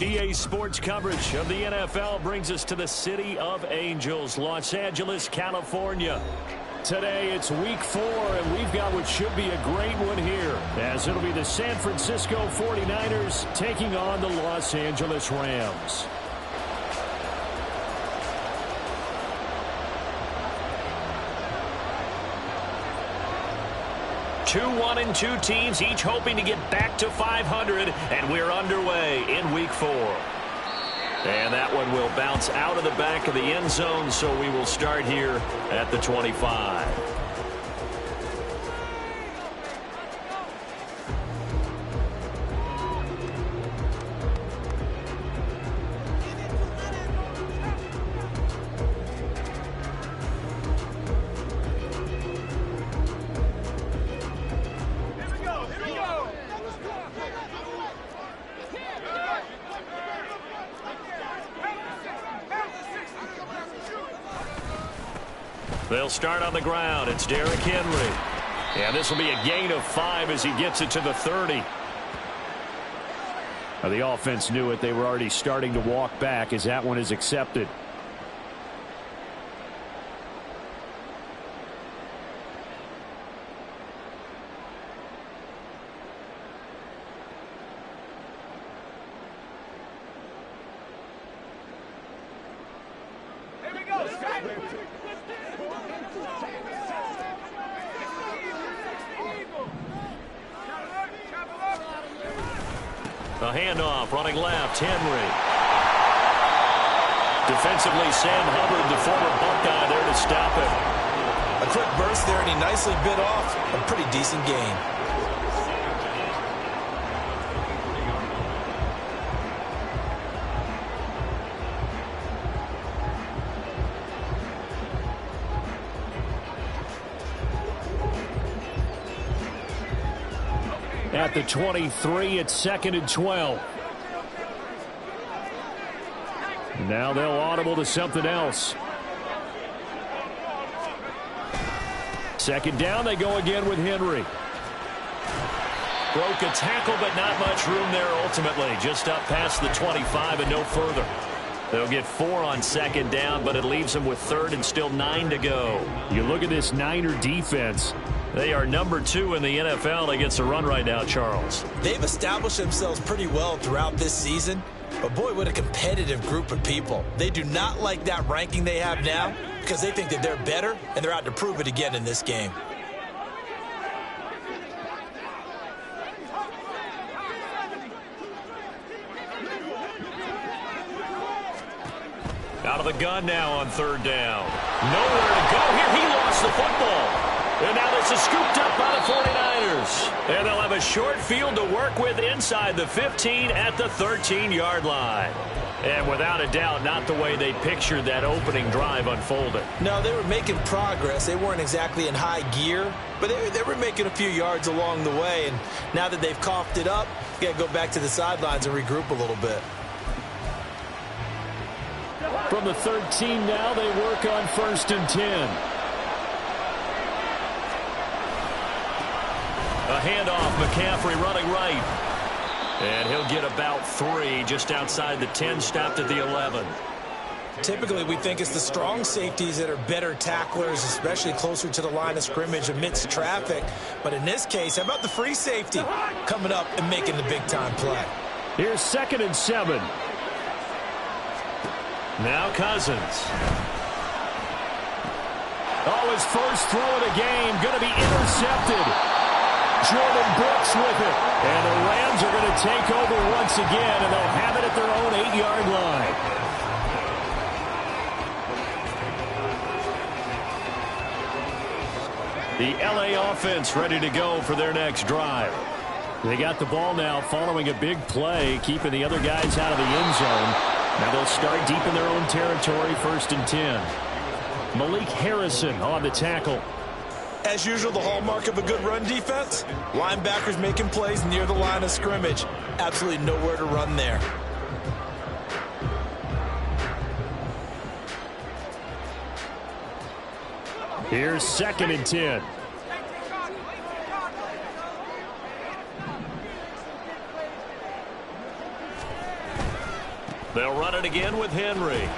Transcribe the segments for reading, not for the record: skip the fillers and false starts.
EA Sports coverage of the NFL brings us to the City of Angels, Los Angeles, California. Today it's week 4, and we've got what should be a great one here, as it'll be the San Francisco 49ers taking on the Los Angeles Rams. Two 1-2 teams, each hoping to get back to 500, and we're underway in week 4. And that one will bounce out of the back of the end zone, so we will start here at the 25. They'll start on the ground. It's Derrick Henry. And this will be a gain of 5 as he gets it to the 30. Now, the offense knew it. They were already starting to walk back as that one is accepted. A handoff, running left, Henry. Defensively, Sam Hubbard, the former Buckeye, there to stop him. A quick burst there, and he nicely bit off a pretty decent gain. At the 23, it's 2nd and 12. Now they'll audible to something else. 2nd down, they go again with Henry. Broke a tackle, but not much room there ultimately. Just up past the 25 and no further. They'll get 4 on 2nd down, but it leaves them with 3rd and still 9 to go. You look at this Niner defense. They are number 2 in the NFL against the run right now, Charles. They've established themselves pretty well throughout this season. But, boy, what a competitive group of people. They do not like that ranking they have now because they think that they're better, and they're out to prove it again in this game. Out of the gun now on 3rd down. Nowhere to go here. He lost the football. And now this is scooped up by the 49ers. And they'll have a short field to work with inside the 15 at the 13-yard line. And without a doubt, not the way they pictured that opening drive unfolded. No, they were making progress. They weren't exactly in high gear, but they were making a few yards along the way. And now that they've coughed it up, you got to go back to the sidelines and regroup a little bit. From the 13 now, they work on 1st and 10. A handoff, McCaffrey running right. And he'll get about 3 just outside the 10, stopped at the 11. Typically, we think it's the strong safeties that are better tacklers, especially closer to the line of scrimmage amidst traffic. But in this case, how about the free safety coming up and making the big-time play? Here's 2nd and 7. Now Cousins. Oh, his first throw of the game, going to be intercepted. Jordan Brooks with it. And the Rams are going to take over once again, and they'll have it at their own 8-yard line. The LA offense ready to go for their next drive. They got the ball now following a big play, keeping the other guys out of the end zone. Now they'll start deep in their own territory, 1st and 10. Malik Harrison on the tackle. As usual, the hallmark of a good run defense, linebackers making plays near the line of scrimmage. Absolutely nowhere to run there. Here's 2nd and 10. They'll run it again with Henry.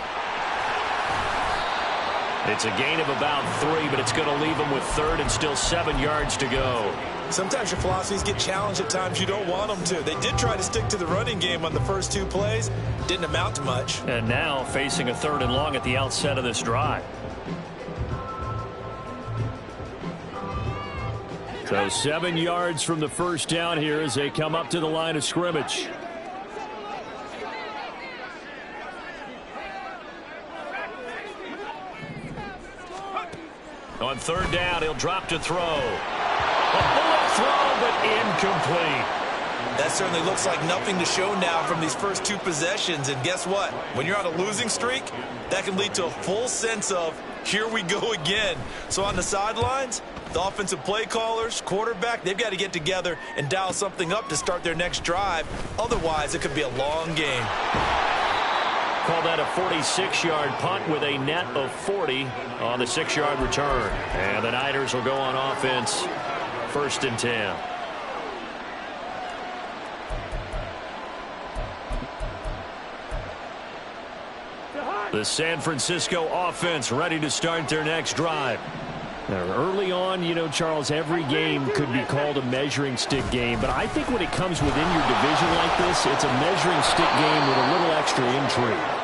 It's a gain of about 3, but it's going to leave them with third and still 7 yards to go. Sometimes your philosophies get challenged at times you don't want them to. They did try to stick to the running game on the first 2 plays. Didn't amount to much. And now facing a 3rd and long at the outset of this drive. So 7 yards from the first down here as they come up to the line of scrimmage. On 3rd down, he'll drop to throw. A bullet throw, but incomplete. That certainly looks like nothing to show now from these first 2 possessions. And guess what? When you're on a losing streak, that can lead to a full sense of, here we go again. So on the sidelines, the offensive play callers, quarterback, they've got to get together and dial something up to start their next drive. Otherwise, it could be a long game. Call that a 46-yard punt with a net of 40 on the 6-yard return. And the Niners will go on offense, 1st and 10. The San Francisco offense ready to start their next drive. Now, early on, you know, Charles, every game could be called a measuring stick game. But I think when it comes within your division like this, it's a measuring stick game with a little extra intrigue.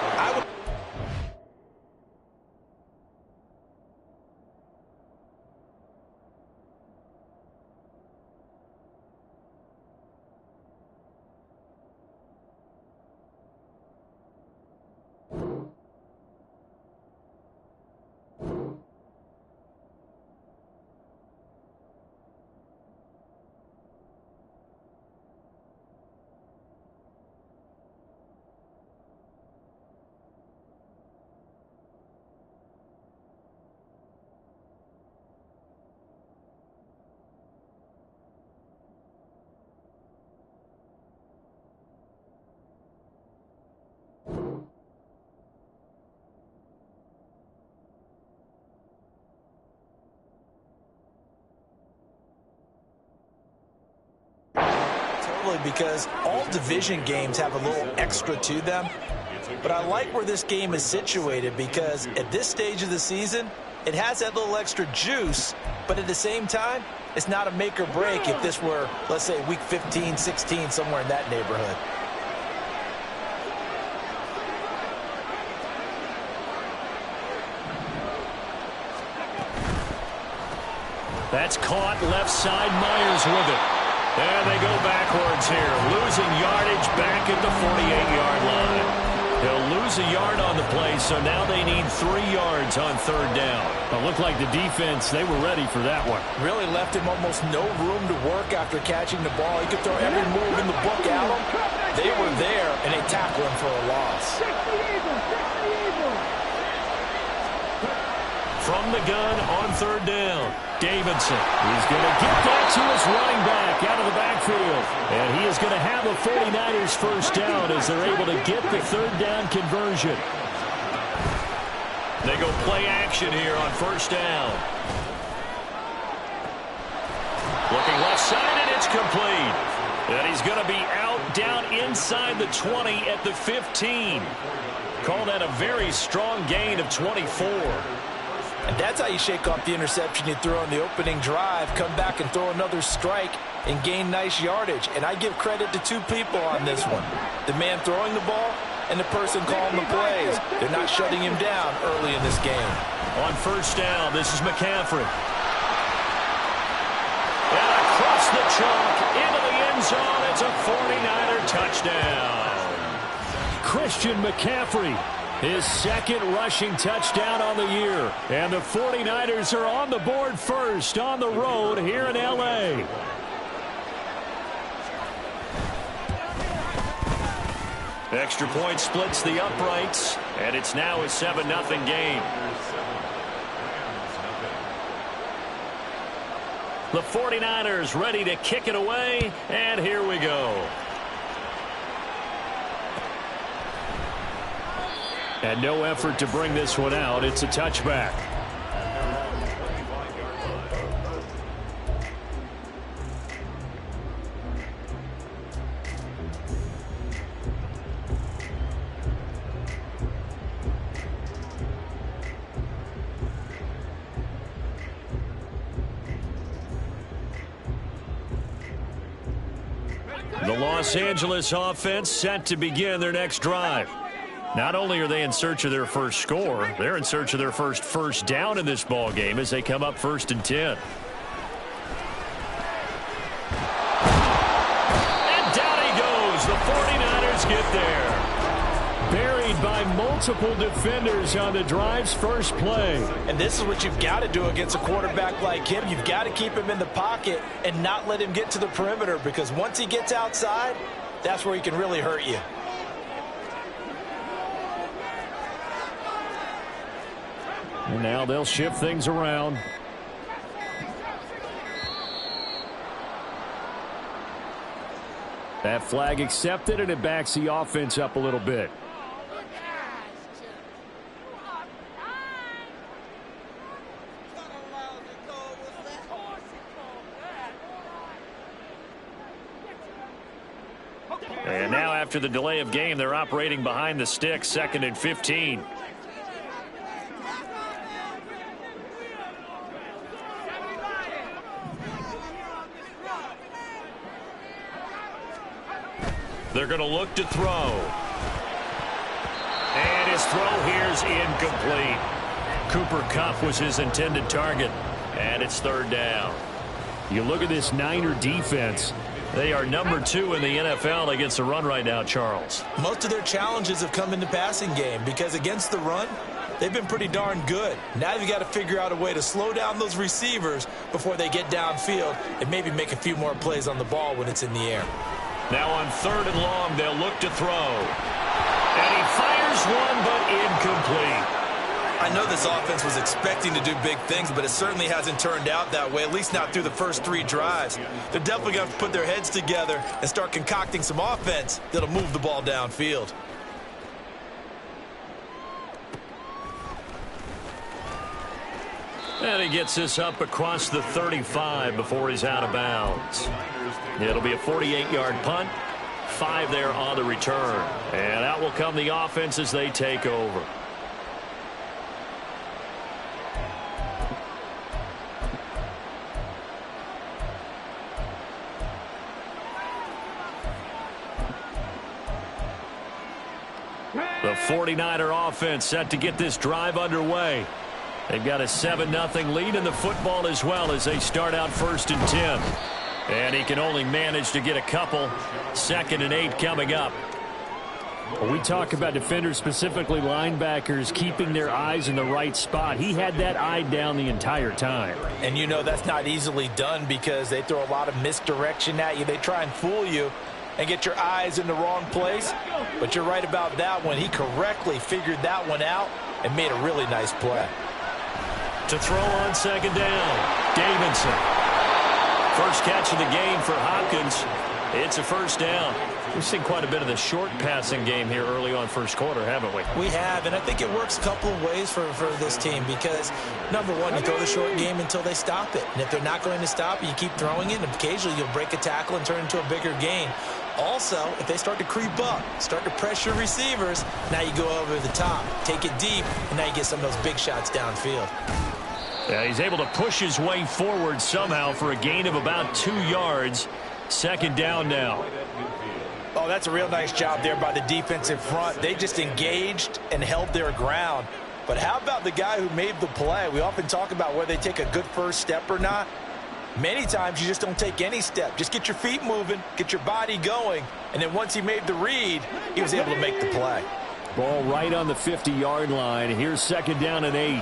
Because all division games have a little extra to them. But I like where this game is situated because at this stage of the season, it has that little extra juice, but at the same time, it's not a make or break if this were, let's say, week 15, 16, somewhere in that neighborhood. That's caught left side. Myers with it. And they go backwards here, losing yardage back at the 48-yard line. They'll lose a yard on the play, so now they need 3 yards on 3rd down. It looked like the defense, they were ready for that one. Really left him almost no room to work after catching the ball. He could throw every move in the book at him. They were there, and they tackled him for a loss. From the gun on 3rd down, Davidson. He's going to get that to his running back out of the backfield. And he is going to have a 49ers first down as they're able to get the 3rd down conversion. They go play action here on 1st down. Looking left side, and it's complete. And he's going to be out down inside the 20 at the 15. Call that a very strong gain of 24. And that's how you shake off the interception you threw on the opening drive, come back and throw another strike and gain nice yardage. And I give credit to 2 people on this one. The man throwing the ball and the person calling the plays. They're not shutting him down early in this game. On 1st down, this is McCaffrey. And across the chalk into the end zone. It's a 49er touchdown. Christian McCaffrey. His 2nd rushing touchdown on the year. And the 49ers are on the board first on the road here in L.A. Extra point splits the uprights, and it's now a 7-0 game. The 49ers ready to kick it away, and here we go. And no effort to bring this one out. It's a touchback. Los Angeles offense set to begin their next drive. Not only are they in search of their first score, they're in search of their first down in this ball game as they come up 1st and 10. And down he goes. The 49ers get there. Buried by multiple defenders on the drive's first play. And this is what you've got to do against a quarterback like him. You've got to keep him in the pocket and not let him get to the perimeter, because once he gets outside, that's where he can really hurt you. And now they'll shift things around. That flag accepted, and it backs the offense up a little bit. And now after the delay of game, they're operating behind the sticks, 2nd and 15. They're going to look to throw. And his throw here is incomplete. Cooper Kupp was his intended target. And it's 3rd down. You look at this Niner defense. They are number 2 in the NFL against the run right now, Charles. Most of their challenges have come in the passing game, because against the run, they've been pretty darn good. Now you've got to figure out a way to slow down those receivers before they get downfield and maybe make a few more plays on the ball when it's in the air. Now on 3rd and long, they'll look to throw. And he fires one, but incomplete. I know this offense was expecting to do big things, but it certainly hasn't turned out that way, at least not through the first 3 drives. They're definitely going to have to put their heads together and start concocting some offense that'll move the ball downfield. And he gets this up across the 35 before he's out of bounds. It'll be a 48-yard punt. 5 there on the return. And out will come the offense as they take over. The 49er offense set to get this drive underway. They've got a 7-0 lead in the football as well as they start out 1st and 10. And he can only manage to get a couple. 2nd and 8 coming up. When we talk about defenders, specifically linebackers, keeping their eyes in the right spot, he had that eye down the entire time. And you know that's not easily done, because they throw a lot of misdirection at you. They try and fool you and get your eyes in the wrong place. But you're right about that one. He correctly figured that one out and made a really nice play. To throw on 2nd down, Davidson. First catch of the game for Hopkins. It's a 1st down. We've seen quite a bit of the short passing game here early on 1st quarter, haven't we? We have, and I think it works a couple of ways for this team, because, number one, you throw the short game until they stop it. And if they're not going to stop it, you keep throwing it, and occasionally you'll break a tackle and turn into a bigger gain. Also, if they start to creep up, start to pressure receivers, now you go over the top, take it deep, and now you get some of those big shots downfield. Yeah, he's able to push his way forward somehow for a gain of about 2 yards. 2nd down now. Oh, that's a real nice job there by the defensive front. They just engaged and held their ground. But how about the guy who made the play? We often talk about whether they take a good first step or not. Many times you just don't take any step. Just get your feet moving, get your body going, and then once he made the read, he was able to make the play. Ball right on the 50-yard line. Here's 2nd down and 8.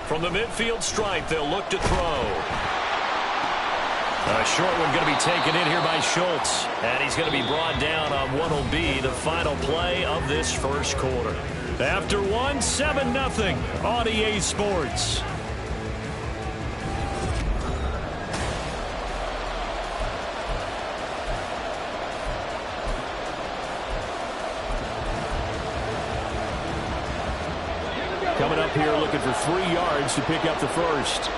From the midfield stripe, they'll look to throw. A short one going to be taken in here by Schultz. And he's going to be brought down on what will be the final play of this 1st quarter. After 7-0 on EA Sports. Coming up here looking for 3 yards to pick up the 1st.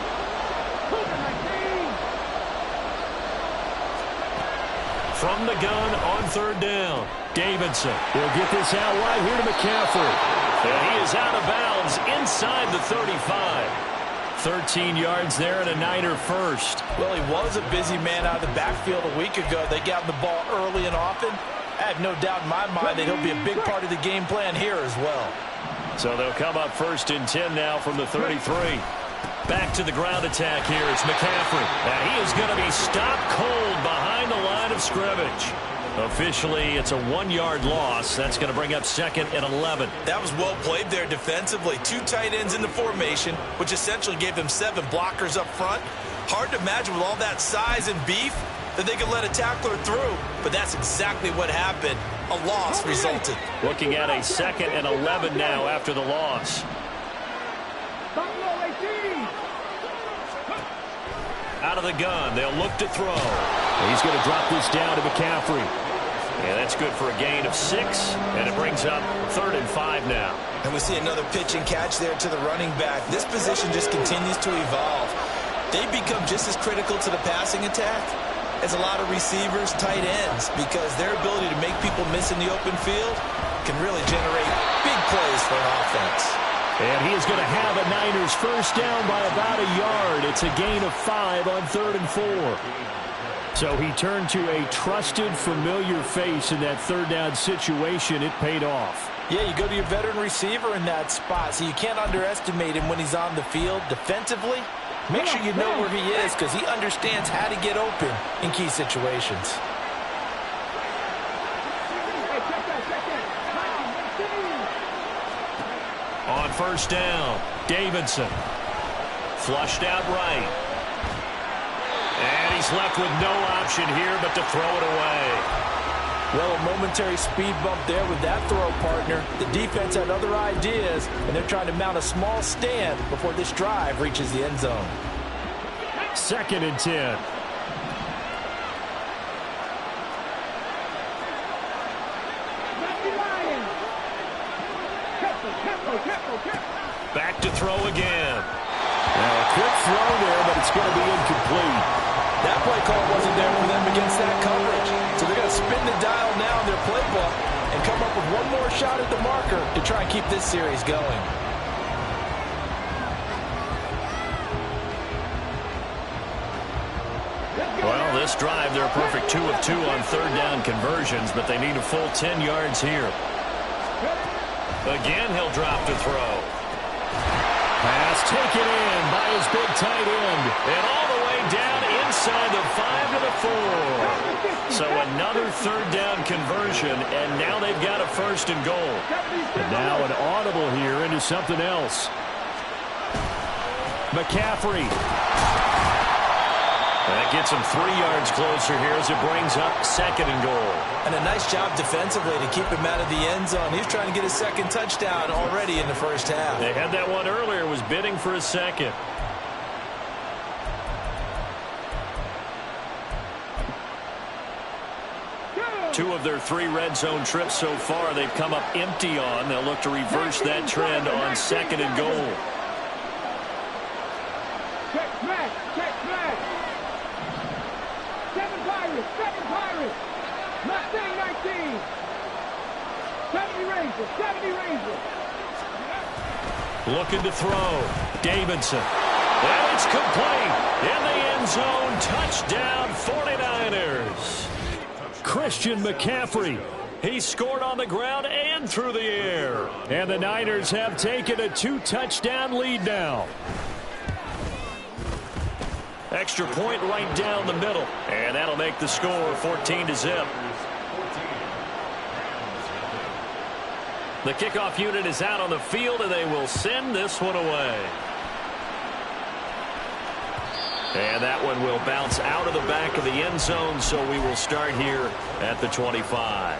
From the gun on 3rd down, Davidson. He'll get this out wide here to McCaffrey. And he is out of bounds inside the 35. 13 yards there and a Niner first. Well, he was a busy man out of the backfield a week ago. They got the ball early and often. I have no doubt in my mind that he'll be a big part of the game plan here as well. So they'll come up 1st and 10 now from the 33. Back to the ground attack here. It's McCaffrey. And he is going to be stopped cold behind the line of scrimmage. Officially, it's a 1-yard loss. That's going to bring up 2nd and 11. That was well played there defensively. 2 tight ends in the formation, which essentially gave them 7 blockers up front. Hard to imagine with all that size and beef that they could let a tackler through, but that's exactly what happened. A loss resulted. Looking at a 2nd and 11 now after the loss. Out of the gun, they'll look to throw. He's going to drop this down to McCaffrey. And that's good for a gain of 6, and it brings up 3rd and 5 now. And we see another pitch and catch there to the running back. This position just continues to evolve. They become just as critical to the passing attack as a lot of receivers, tight ends, because their ability to make people miss in the open field can really generate big plays for an offense. And he is going to have a Niners first down by about a yard. It's a gain of 5 on 3rd and 4. So he turned to a trusted, familiar face in that 3rd down situation. It paid off. Yeah, you go to your veteran receiver in that spot, so you can't underestimate him when he's on the field. Defensively, make sure you know where he is because he understands how to get open in key situations. On 1st down, Davidson. Flushed out right. And he's left with no option here but to throw it away. Well, a momentary speed bump there with that throw partner. The defense had other ideas, and they're trying to mount a small stand before this drive reaches the end zone. 2nd and 10. Back to throw again. Now a quick throw there, but it's going to be incomplete. That play call wasn't there for them against that coverage. So they're going to spin the dial now in their playbook and come up with one more shot at the marker to try and keep this series going. Well, this drive, they're perfect 2 of 2 on 3rd down conversions, but they need a full 10 yards here. Again, he'll drop to throw. Pass taken in by his big tight end. And all the way down inside the 5 to the 4. So another 3rd down conversion, and now they've got a 1st and goal. And now an audible here into something else. McCaffrey. That gets him 3 yards closer here as it brings up 2nd and goal. And a nice job defensively to keep him out of the end zone. He's trying to get his 2nd touchdown already in the 1st half. They had that one earlier, was bidding for a 2nd. Two of their 3 red zone trips so far they've come up empty on. They'll look to reverse that trend on 2nd and goal. Check smash, check smash. 7 Pirates. Mustang 19. 70 Rangers, 70 Rangers. Looking to throw. Davidson. And it's complete. In the end zone. Touchdown 49ers. Christian McCaffrey. He scored on the ground and through the air. And the Niners have taken a 2-touchdown lead now. Extra point right down the middle. And that'll make the score 14-0. The kickoff unit is out on the field, and they will send this one away. And that one will bounce out of the back of the end zone, so we will start here at the 25.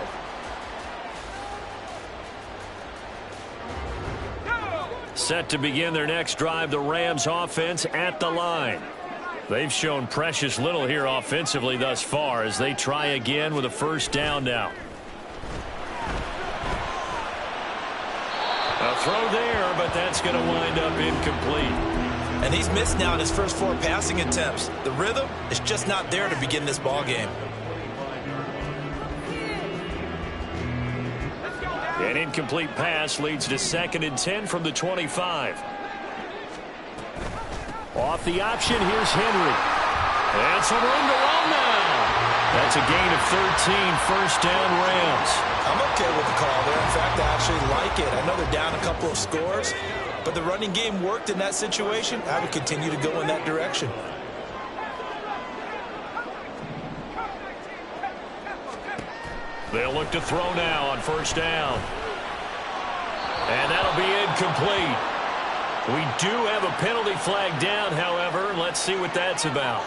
Set to begin their next drive, the Rams offense at the line. They've shown precious little here offensively thus far as they try again with a 1st down now. A throw there, but that's going to wind up incomplete. And he's missed now in his first 4 passing attempts. The rhythm is just not there to begin this ball game. An incomplete pass leads to 2nd and 10 from the 25. Off the option, here's Henry. And some room to run now. That's a gain of 13, first down Rams. I'm okay with the call there. In fact, I actually like it. I know they're down a couple of scores, but the running game worked in that situation. I would continue to go in that direction. They'll look to throw now on first down. And that'll be incomplete. We do have a penalty flag down, however. Let's see what that's about.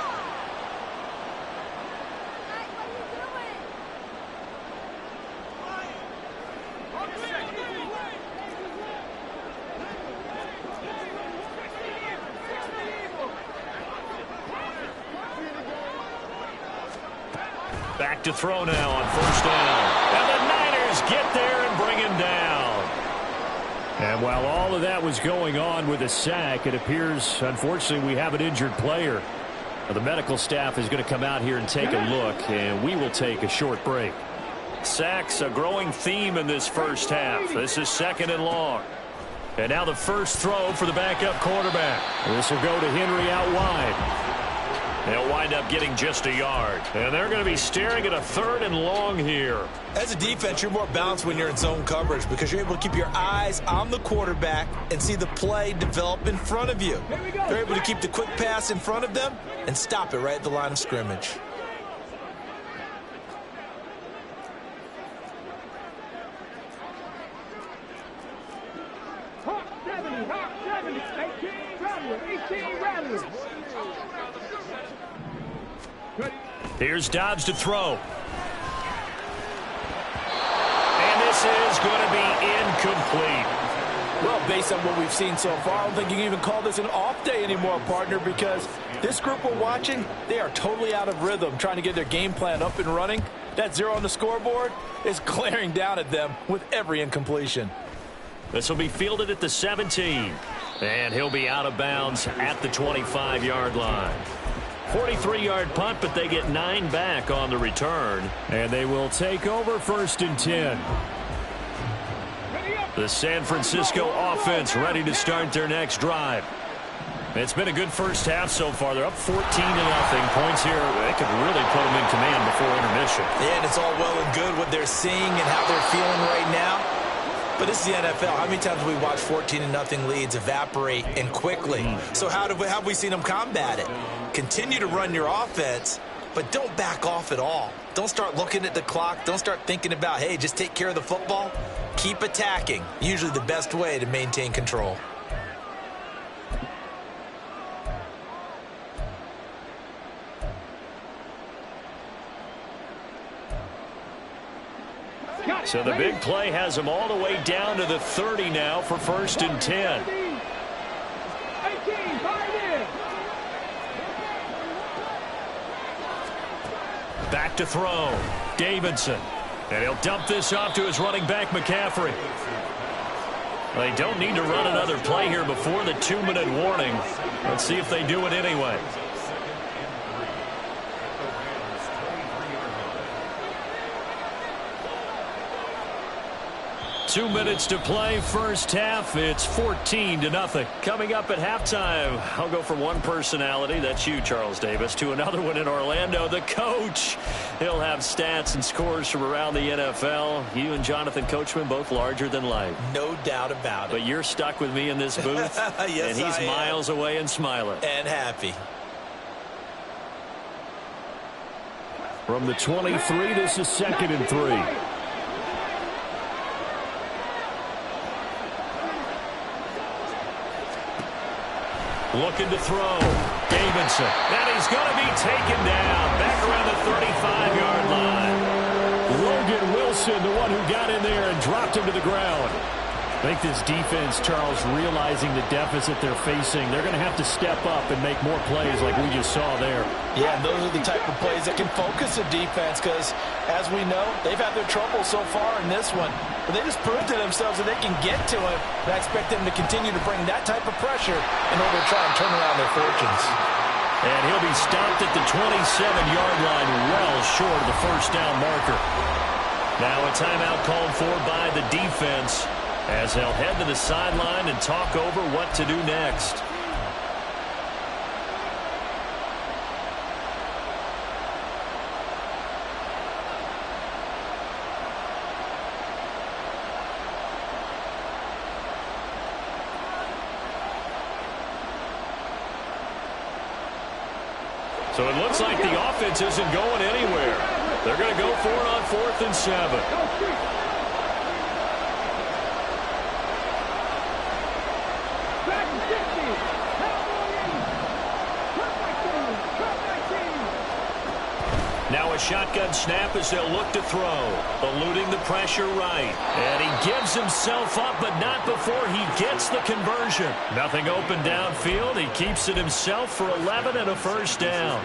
Back to throw now on first down. And the Niners get there and bring him down. And while all of that was going on with a sack, it appears, unfortunately, we have an injured player. The medical staff is going to come out here and take a look, and we will take a short break. Sacks, a growing theme in this first half. This is 2nd and long. And now the first throw for the backup quarterback. This will go to Henry out wide. They'll wind up getting just a yard. And they're going to be staring at a 3rd and long here. As a defense, you're more balanced when you're in zone coverage because you're able to keep your eyes on the quarterback and see the play develop in front of you. They're able to keep the quick pass in front of them and stop it right at the line of scrimmage. Hawk 70, 18 rattlers. Here's Dobbs to throw. And this is going to be incomplete. Well, based on what we've seen so far, I don't think you can even call this an off day anymore, partner, because this group we're watching, they are totally out of rhythm, trying to get their game plan up and running. That 0 on the scoreboard is glaring down at them with every incompletion. This will be fielded at the 17. And he'll be out of bounds at the 25-yard line. 43-yard punt, but they get 9 back on the return. And they will take over 1st and 10. The San Francisco offense ready to start their next drive. It's been a good first half so far. They're up 14-0. Points here, they could really put them in command before intermission. Yeah, and it's all well and good what they're seeing and how they're feeling right now. But this is the NFL. How many times have we watched 14-0 leads evaporate and quickly? So how have we seen them combat it? Continue to run your offense, but don't back off at all. Don't start looking at the clock. Don't start thinking about, hey, just take care of the football. Keep attacking. Usually the best way to maintain control. So the big play has them all the way down to the 30 now for 1st and 10. 18, find it. Back to throw. Davidson. And he'll dump this off to his running back, McCaffrey. They don't need to run another play here before the 2-minute warning. Let's see if they do it anyway. 2 minutes to play, first half. It's 14-0. Coming up at halftime, I'll go from one personality, that's you, Charles Davis, to another one in Orlando, the coach. He'll have stats and scores from around the NFL. You and Jonathan Coachman, both larger than life. No doubt about it. But you're stuck with me in this booth, yes, and he's miles away and smiling. And happy. From the 23, this is 2nd and 3. Looking to throw. Davidson. And he's going to be taken down. Back around the 35-yard line. Logan Wilson, the one who got in there and dropped him to the ground. I think this defense, Charles, realizing the deficit they're facing, they're going to have to step up and make more plays like we just saw there. Yeah, and those are the type of plays that can focus a defense because, as we know, they've had their trouble so far in this one. But they just proved to themselves that they can get to it. And I expect them to continue to bring that type of pressure in order to try and turn around their fortunes. And he'll be stopped at the 27-yard line, well short of the first down marker. Now a timeout called for by the defense, as they'll head to the sideline and talk over what to do next. So it looks like the offense isn't going anywhere. They're going to go for it on 4th and 7. Now a shotgun snap as they'll look to throw. Eluding the pressure right. And he gives himself up, but not before he gets the conversion. Nothing open downfield. He keeps it himself for 11 and a first down.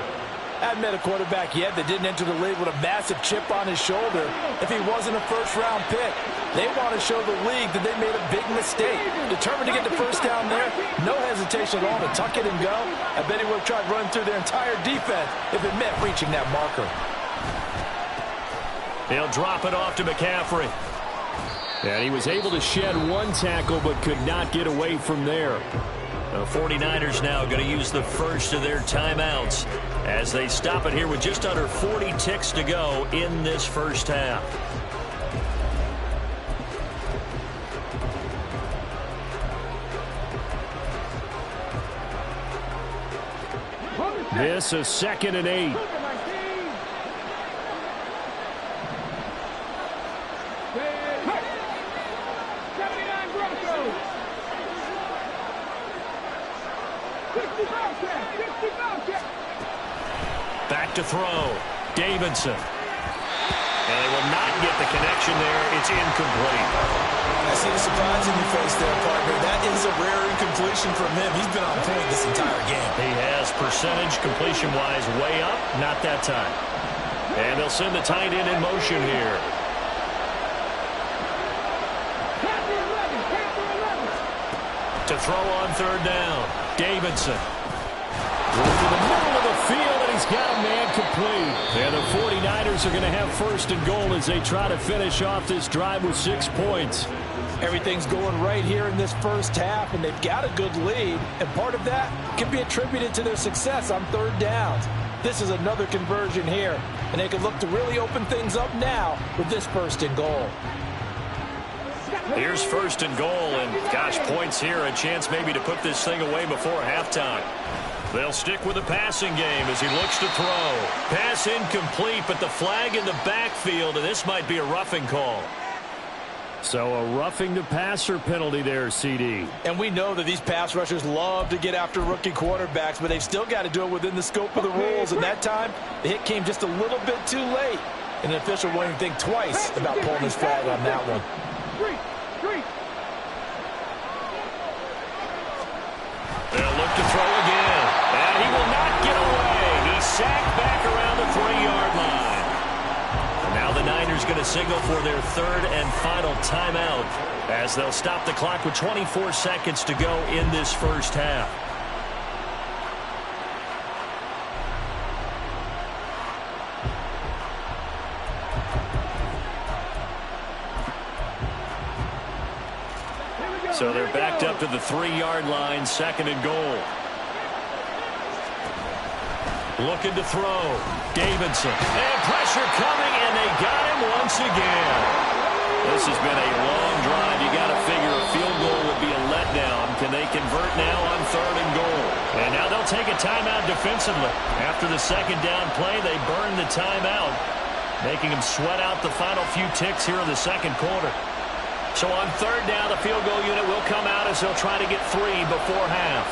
I haven't met a quarterback yet that didn't enter the league with a massive chip on his shoulder if he wasn't a first-round pick. They want to show the league that they made a big mistake. Determined to get the first down there, no hesitation at all to tuck it and go. I bet he would have tried running through their entire defense if it meant reaching that marker. They'll drop it off to McCaffrey. And he was able to shed one tackle but could not get away from there. The 49ers now going to use the first of their timeouts as they stop it here with just under 40 ticks to go in this first half. This is 2nd and 8. Back to throw. Davidson. And they will not get the connection there. It's incomplete. I see the surprise in your face there, partner. That is a rare incompletion from him. He's been on point this entire game. He has percentage completion-wise way up. Not that time. And they'll send the tight end in motion here. To throw on 3rd down. Davidson. Going to the middle of the field, and he's got a man complete. And the 49ers are going to have 1st and goal as they try to finish off this drive with 6 points. Everything's going right here in this first half, and they've got a good lead. And part of that can be attributed to their success on 3rd downs. This is another conversion here, and they can look to really open things up now with this 1st and goal. Here's 1st and goal, and gosh, points here, a chance maybe to put this thing away before halftime. They'll stick with the passing game as he looks to throw. Pass incomplete, but the flag in the backfield, and this might be a roughing call. So a roughing the passer penalty there, CD. And we know that these pass rushers love to get after rookie quarterbacks, but they've still got to do it within the scope of the rules. And that time, the hit came just a little bit too late. And the official won't even think twice about pulling his flag on that one. They'll look to throw again. And he will not get away. He's sacked back around the 3-yard line. And now the Niners going to signal for their 3rd and final timeout as they'll stop the clock with 24 seconds to go in this first half. So they're backed up to the 3-yard line, 2nd and goal. Looking to throw. Davidson. And pressure coming, and they got him once again. This has been a long drive. You got to figure a field goal would be a letdown. Can they convert now on 3rd and goal? And now they'll take a timeout defensively. After the 2nd down play, they burn the timeout, making them sweat out the final few ticks here in the 2nd quarter. So on 3rd down, the field goal unit will come out as they'll try to get 3 before half.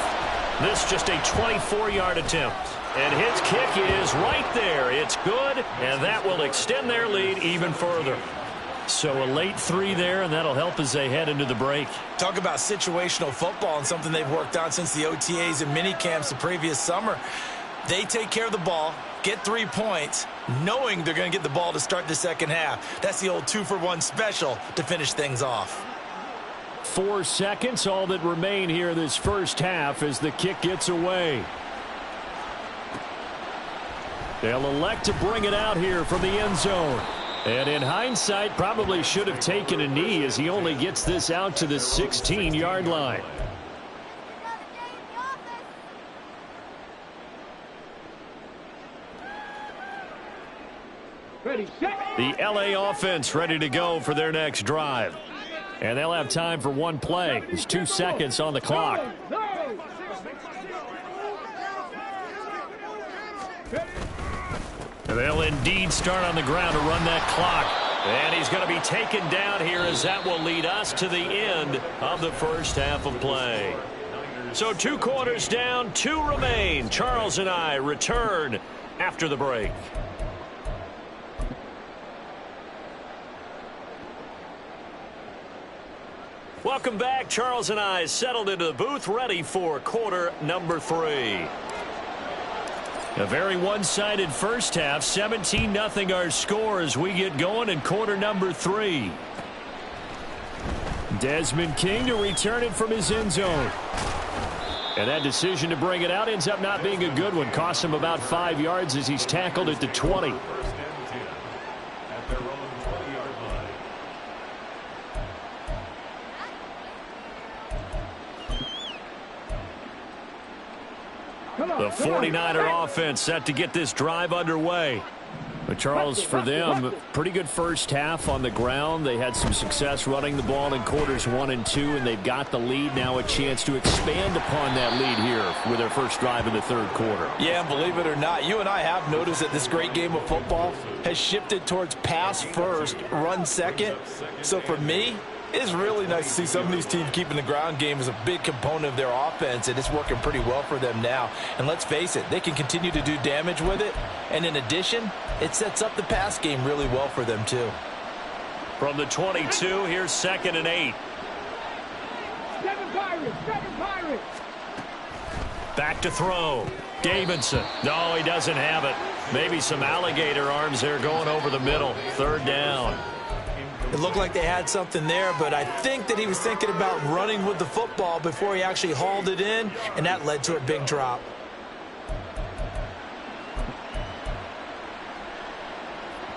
This just a 24-yard attempt. And his kick is right there. It's good, and that will extend their lead even further. So a late 3 there, and that'll help as they head into the break. Talk about situational football and something they've worked on since the OTAs and mini camps the previous summer. They take care of the ball, get 3 points, knowing they're going to get the ball to start the 2nd half. That's the old 2-for-1 special to finish things off. 4 seconds, all that remain here this first half as the kick gets away. They'll elect to bring it out here from the end zone. And in hindsight, probably should have taken a knee as he only gets this out to the 16-yard line. The LA offense ready to go for their next drive. And they'll have time for 1 play. There's 2 seconds on the clock. They'll indeed start on the ground to run that clock. And he's going to be taken down here as that will lead us to the end of the first half of play. So 2 quarters down, 2 remain. Charles and I return after the break. Welcome back. Charles and I settled into the booth, ready for quarter number 3. A very one-sided first half, 17-0 our score as we get going in quarter number 3. Desmond King to return it from his end zone. And that decision to bring it out ends up not being a good one. Costs him about 5 yards as he's tackled at the 20. The 49er offense set to get this drive underway. But Charles, for them, pretty good first half on the ground. They had some success running the ball in quarters 1 and 2, and they've got the lead. Now a chance to expand upon that lead here with their first drive in the third quarter. Yeah, and believe it or not, you and I have noticed that this great game of football has shifted towards pass first, run second. So for me, it's really nice to see some of these teams keeping the ground game as a big component of their offense, and it's working pretty well for them now. And let's face it, they can continue to do damage with it. And in addition, it sets up the pass game really well for them too. From the 22, here's 2nd and 8. 7 Pirates, 7 Pirates. Back to throw. Davidson. No, he doesn't have it. Maybe some alligator arms there going over the middle. 3rd down. It looked like they had something there, but I think that he was thinking about running with the football before he actually hauled it in, and that led to a big drop.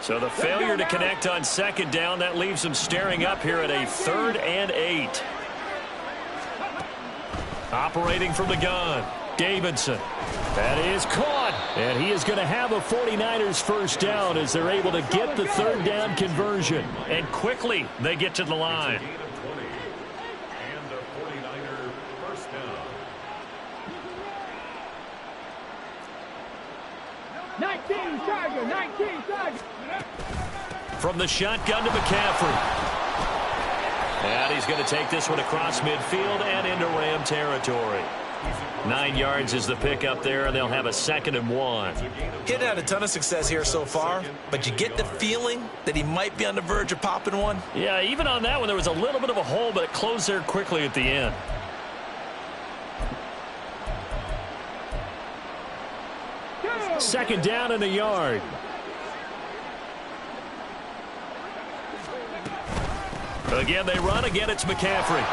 So the failure to connect on 2nd down, that leaves them staring up here at a 3rd and 8. Operating from the gun, Davidson. That is caught, and he is going to have a 49ers first down as they're able to get the 3rd down conversion. And quickly, they get to the line. From the shotgun to McCaffrey. And he's going to take this one across midfield and into Ram territory. 9 yards is the pickup there, and they'll have a 2nd and 1. He had a ton of success here so far, but you get the feeling that he might be on the verge of popping one. Yeah, even on that one, there was a little bit of a hole, but it closed there quickly at the end. Second down and a yard. Again, they run. Again, it's McCaffrey.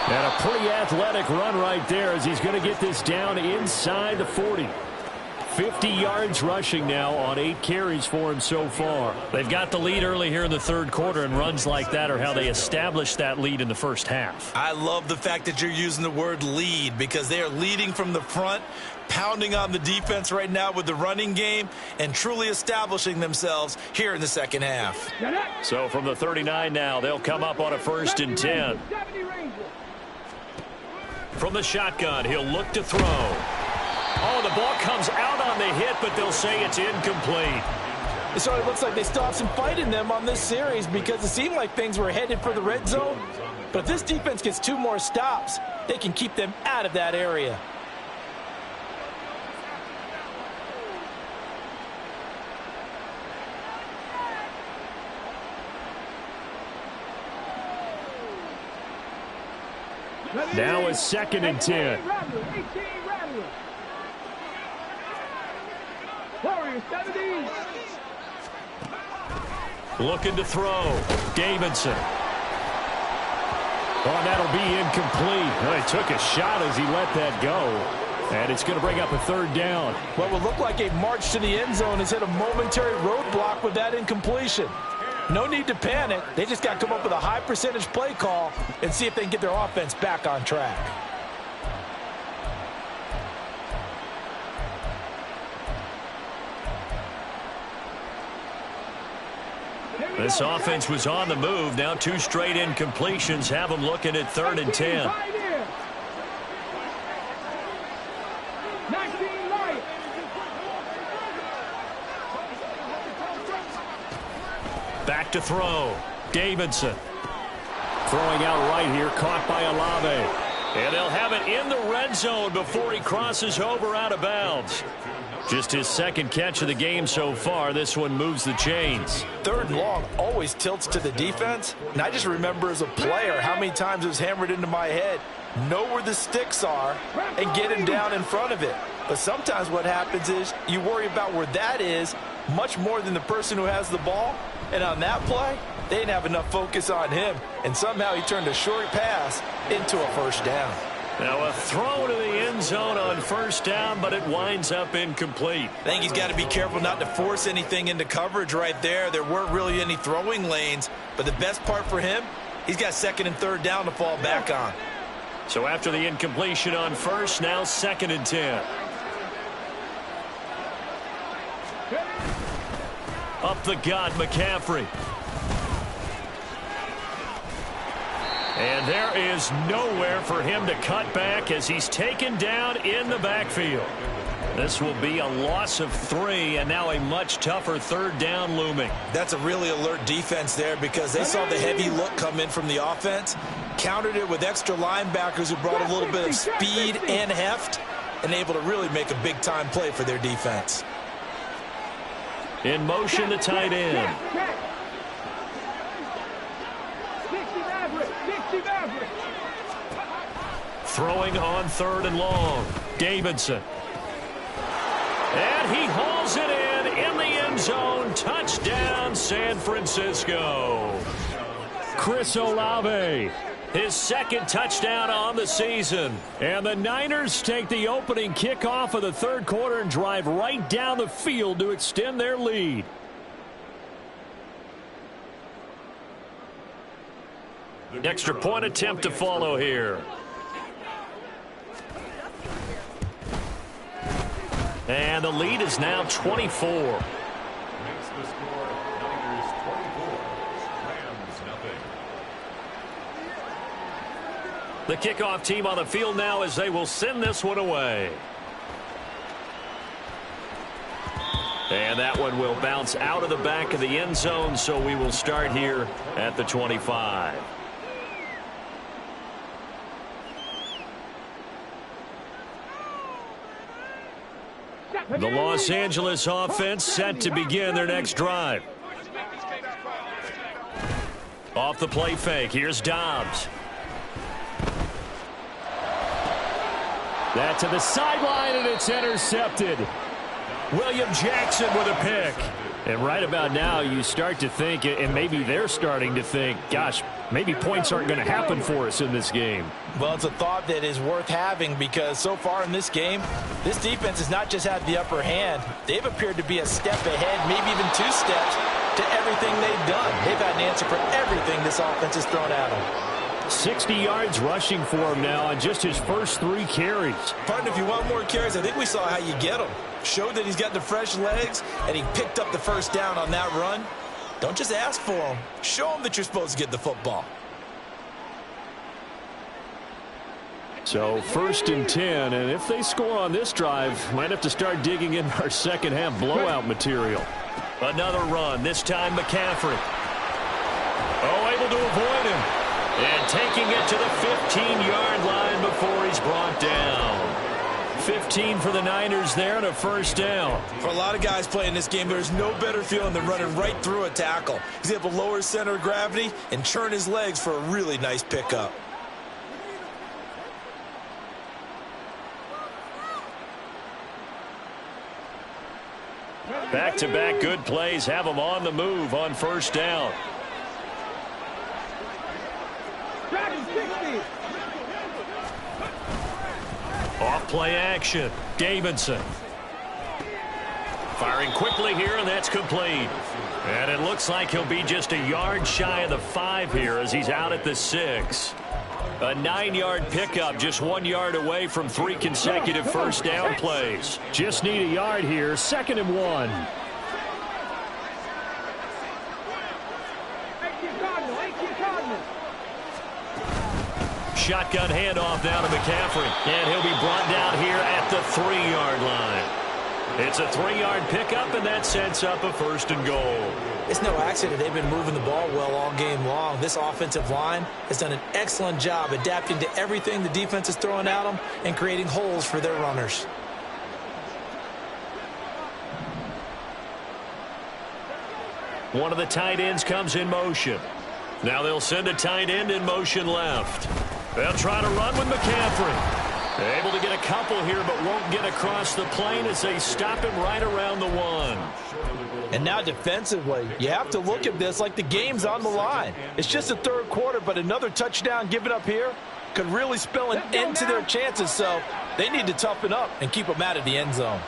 And a pretty athletic run right there as he's going to get this down inside the 40. 50 yards rushing now on 8 carries for him so far. They've got the lead early here in the third quarter, and runs like that are how they established that lead in the first half. I love the fact that you're using the word lead because they are leading from the front, pounding on the defense right now with the running game, and truly establishing themselves here in the second half. So from the 39 now, they'll come up on a 1st and 10. From the shotgun, he'll look to throw. Oh, the ball comes out on the hit, but they'll say it's incomplete. So it looks like they still have some fight in them on this series because it seemed like things were headed for the red zone. But if this defense gets 2 more stops, they can keep them out of that area. Now it's 2nd and 10. Looking to throw. Davidson. Oh, that'll be incomplete. Well, he took a shot as he let that go. And it's going to bring up a 3rd down. What will look like a march to the end zone has hit a momentary roadblock with that incompletion. No need to panic. They just got to come up with a high percentage play call and see if they can get their offense back on track. This offense was on the move. Now 2 straight incompletions have them looking at 3rd and 10. Back to throw. Davidson. Throwing out right here, caught by Olave. And they'll have it in the red zone before he crosses over out of bounds. Just his second catch of the game so far. This one moves the chains. 3rd and long always tilts to the defense. And I just remember as a player how many times it was hammered into my head. Know where the sticks are and get him down in front of it. But sometimes what happens is you worry about where that is much more than the person who has the ball. And on that play, they didn't have enough focus on him. And somehow he turned a short pass into a first down. Now a throw to the end zone on first down, but it winds up incomplete. I think he's got to be careful not to force anything into coverage right there. There weren't really any throwing lanes, but the best part for him, he's got 2nd and 3rd down to fall back on. So after the incompletion on first, now 2nd and 10. Up the gut, McCaffrey. And there is nowhere for him to cut back as he's taken down in the backfield. This will be a loss of 3, and now a much tougher 3rd down looming. That's a really alert defense there because they saw the heavy look come in from the offense, countered it with extra linebackers who brought a little bit of speed and heft, and able to really make a big-time play for their defense. In motion, the tight end. Throwing on 3rd and long. Davidson. And he hauls it in the end zone. Touchdown, San Francisco. Chris Olave, his 2nd touchdown on the season. And the Niners take the opening kickoff of the 3rd quarter and drive right down the field to extend their lead. Extra point attempt to follow here. And the lead is now 24. Makes the score Niners 24, Rams nothing. The kickoff team on the field now as they will send this one away. And that one will bounce out of the back of the end zone, so we will start here at the 25. The Los Angeles offense set to begin their next drive. Off the play fake, here's Dobbs. That to the sideline, and it's intercepted. William Jackson with a pick. And right about now, you start to think, and maybe they're starting to think, gosh, maybe points aren't going to happen for us in this game. Well, it's a thought that is worth having because so far in this game, this defense has not just had the upper hand. They've appeared to be a step ahead, maybe even 2 steps to everything they've done. They've had an answer for everything this offense has thrown at them. 60 yards rushing for him now on just his first 3 carries. Partner, if you want more carries, I think we saw how you get them. Showed that he's got the fresh legs, and he picked up the first down on that run. Don't just ask for him. Show him that you're supposed to get the football. So 1st and 10, and if they score on this drive, might have to start digging in our second half blowout material. Another run, this time McCaffrey. Oh, able to avoid him. And taking it to the 15-yard line before he's brought down. 15 for the Niners there and a first down. For a lot of guys playing this game, there's no better feeling than running right through a tackle. He's able to lower his center of gravity and churn his legs for a really nice pickup. Back-to-back good plays have them on the move on first down. Off play action. Davidson. Firing quickly here, and that's complete. And it looks like he'll be just a yard shy of the 5 here as he's out at the 6. A 9-yard pickup, just 1 yard away from 3 consecutive first down plays. Just need a yard here, 2nd and 1. Shotgun handoff down to McCaffrey. And he'll be brought down here at the 3-yard line. It's a 3-yard pickup, and that sets up a 1st and goal. It's no accident they've been moving the ball well all game long. This offensive line has done an excellent job adapting to everything the defense is throwing at them and creating holes for their runners. One of the tight ends comes in motion. Now they'll send a tight end in motion left. They'll try to run with McCaffrey. Able to get a couple here, but won't get across the plane as they stop him right around the 1. And now defensively, you have to look at this like the game's on the line. It's just the 3rd quarter, but another touchdown given up here could really spell an end to their chances. So they need to toughen up and keep them out of the end zone.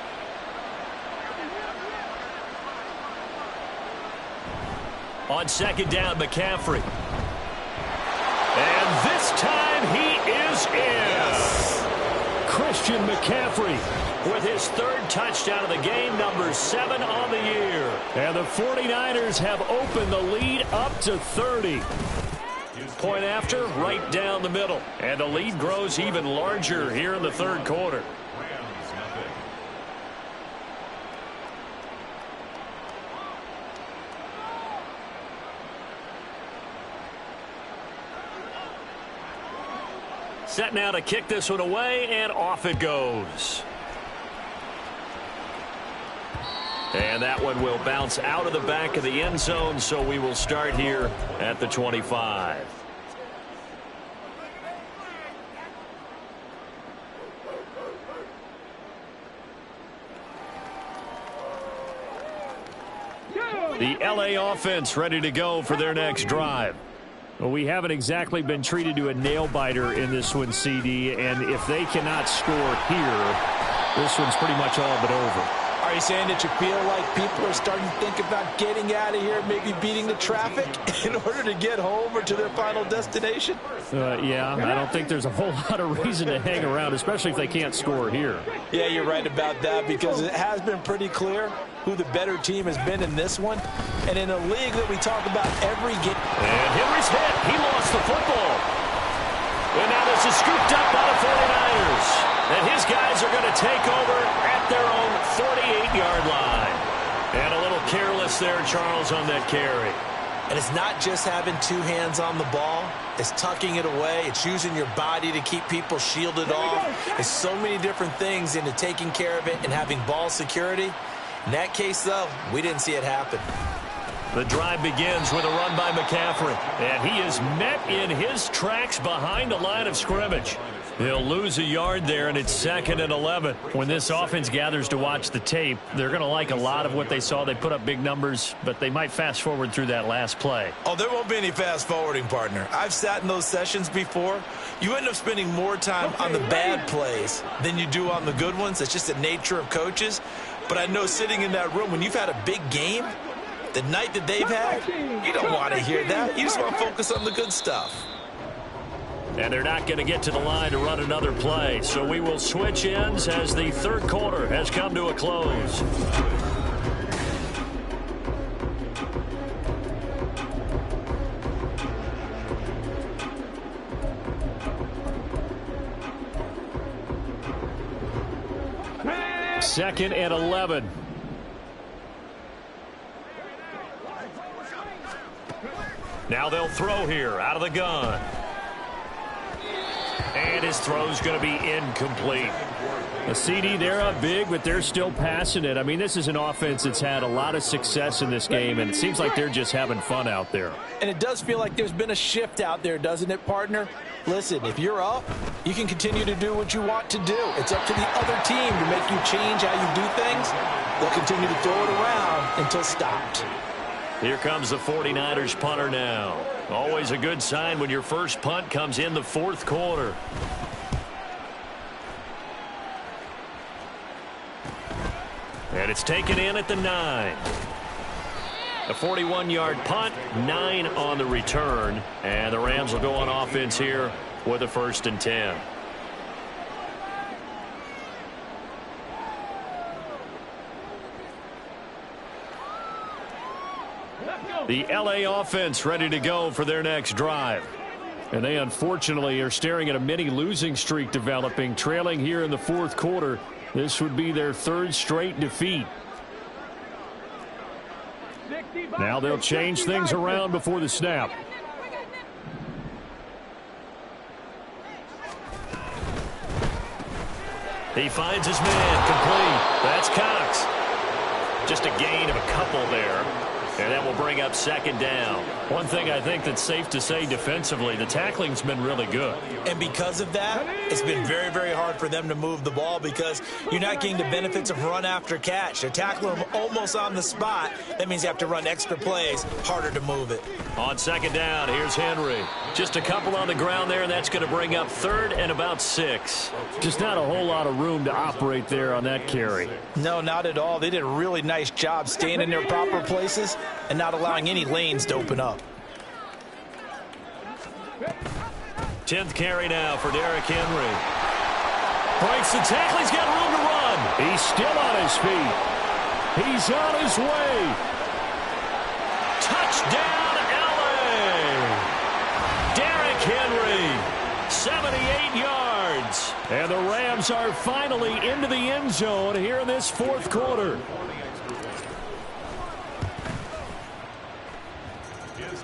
On 2nd down, McCaffrey. And this time he is in. Yes. Christian McCaffrey with his 3rd touchdown of the game, number 7 on the year. And the 49ers have opened the lead up to 30. Point after, right down the middle. And the lead grows even larger here in the 3rd quarter. Set now to kick this one away, and off it goes. And that one will bounce out of the back of the end zone, so we will start here at the 25. The LA offense ready to go for their next drive. Well, we haven't exactly been treated to a nail-biter in this one, CD, and if they cannot score here, this one's pretty much all but over. Are you saying that you feel like people are starting to think about getting out of here, maybe beating the traffic in order to get home or to their final destination? Yeah, I don't think there's a whole lot of reason to hang around, especially if they can't score here. Yeah, you're right about that, because it has been pretty clear who the better team has been in this one. And in a league that we talk about every game. And Henry's hit. He lost the football. And now this is scooped up by the 49ers. And his guys are going to take over at their own 48-yard line. And a little careless there, Charles, on that carry. And it's not just having 2 hands on the ball. It's tucking it away. It's using your body to keep people shielded off. It's so many different things into taking care of it and having ball security. In that case, though, we didn't see it happen. The drive begins with a run by McCaffrey. And he is met in his tracks behind the line of scrimmage. He'll lose a yard there, and it's 2nd and 11. When this offense gathers to watch the tape, they're going to like a lot of what they saw. They put up big numbers, but they might fast forward through that last play. Oh, there won't be any fast forwarding, partner. I've sat in those sessions before. You end up spending more time on the bad plays than you do on the good ones. It's just the nature of coaches. But I know sitting in that room, when you've had a big game, the night that they've had, you don't want to hear that. You just want to focus on the good stuff. And they're not going to get to the line to run another play. So we will switch ends as the 3rd quarter has come to a close. Second and 11. Now they'll throw here out of the gun. And his throw's going to be incomplete. A CD, they're up big, but they're still passing it. I mean, this is an offense that's had a lot of success in this game, and it seems like they're just having fun out there. And it does feel like there's been a shift out there, doesn't it, partner? Listen, if you're up, you can continue to do what you want to do. It's up to the other team to make you change how you do things. They'll continue to throw it around until stopped. Here comes the 49ers punter now. Always a good sign when your first punt comes in the 4th quarter. And it's taken in at the 9. A 41-yard punt, 9 on the return. And the Rams will go on offense here with a 1st and 10. The LA offense ready to go for their next drive. And they unfortunately are staring at a mini losing streak developing, trailing here in the 4th quarter. This would be their third straight defeat. Now they'll change things around before the snap. He finds his man, complete. That's Cox. Just a gain of a couple there. And that will bring up second down. One thing I think that's safe to say defensively, the tackling's been really good. And because of that, it's been very, very hard for them to move the ball because you're not getting the benefits of run after catch. They're tackling them almost on the spot. That means you have to run extra plays, harder to move it. On second down, here's Henry. Just a couple on the ground there, and that's going to bring up third and about 6. Just not a whole lot of room to operate there on that carry. No, not at all. They did a really nice job staying in their proper places and not allowing any lanes to open up. 10th carry now for Derrick Henry. Breaks the tackle. He's got room to run. He's still on his feet. He's on his way. Touchdown, LA. Derrick Henry, 78 yards. And the Rams are finally into the end zone here in this fourth quarter.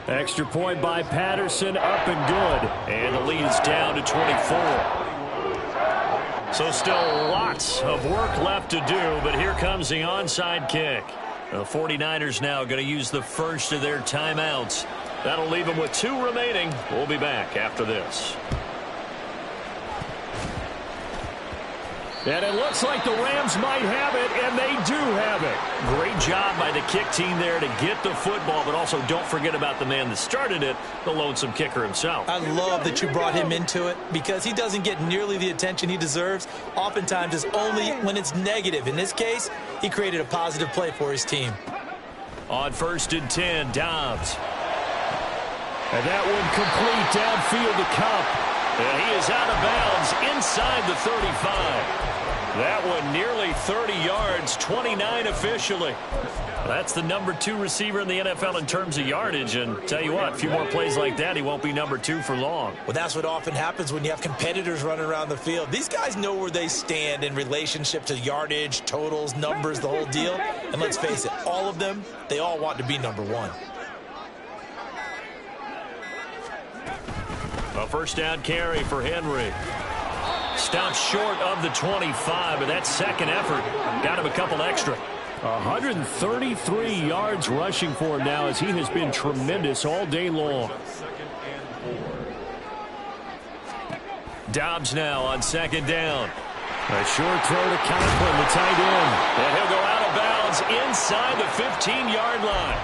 Extra point by Patterson, up and good. And the lead is down to 24. So still lots of work left to do, but here comes the onside kick. The 49ers now going to use the first of their timeouts. That'll leave them with 2 remaining. We'll be back after this. And it looks like the Rams might have it, and they do have it. Great job by the kick team there to get the football, but also don't forget about the man that started it, the lonesome kicker himself. I love that you brought him into it because he doesn't get nearly the attention he deserves. Oftentimes it's only when it's negative. In this case, he created a positive play for his team. On 1st and 10, Dobbs. And that one complete downfield to Cup. And he is out of bounds inside the 35. That one nearly 30 yards, 29 officially. That's the number 2 receiver in the NFL in terms of yardage. And tell you what, a few more plays like that, he won't be number 2 for long. Well, that's what often happens when you have competitors running around the field. These guys know where they stand in relationship to yardage, totals, numbers, the whole deal. And let's face it, all of them, they all want to be number 1. A first down carry for Henry. Stopped short of the 25, but that second effort got him a couple extra. 133 yards rushing for him now as he has been tremendous all day long. Dobbs now on second down. A short throw to Conklin, the tight end. And he'll go out of bounds inside the 15-yard line.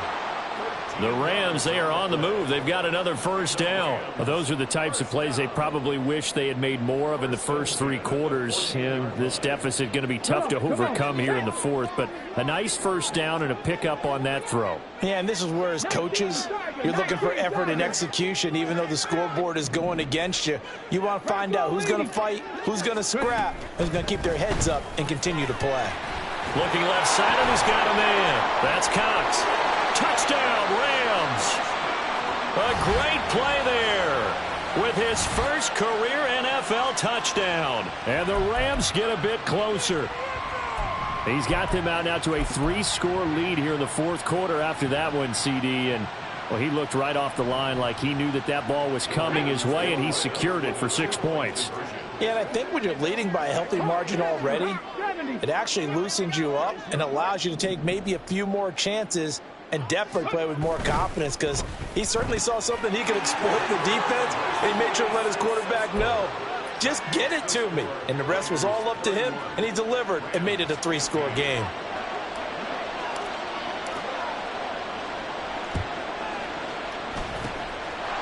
The Rams, they are on the move. They've got another first down. Well, those are the types of plays they probably wish they had made more of in the first 3 quarters. And this deficit going to be tough to overcome here in the fourth. But a nice first down and a pickup on that throw. Yeah, and this is where as coaches, you're looking for effort and execution. Even though the scoreboard is going against you, you want to find out who's going to fight, who's going to scrap, who's going to keep their heads up and continue to play. Looking left side, and he's got a man. That's Cox. Touchdown, Rams. A great play there with his first career NFL touchdown. And the Rams get a bit closer. He's got them out now to a 3-score lead here in the fourth quarter after that one, CD. And, well, he looked right off the line like he knew that that ball was coming his way, and he secured it for 6 points. Yeah, and I think when you're leading by a healthy margin already, it actually loosens you up and allows you to take maybe a few more chances and definitely play with more confidence because he certainly saw something he could exploit the defense, and he made sure to let his quarterback know, just get it to me. And the rest was all up to him, and he delivered and made it a 3-score game.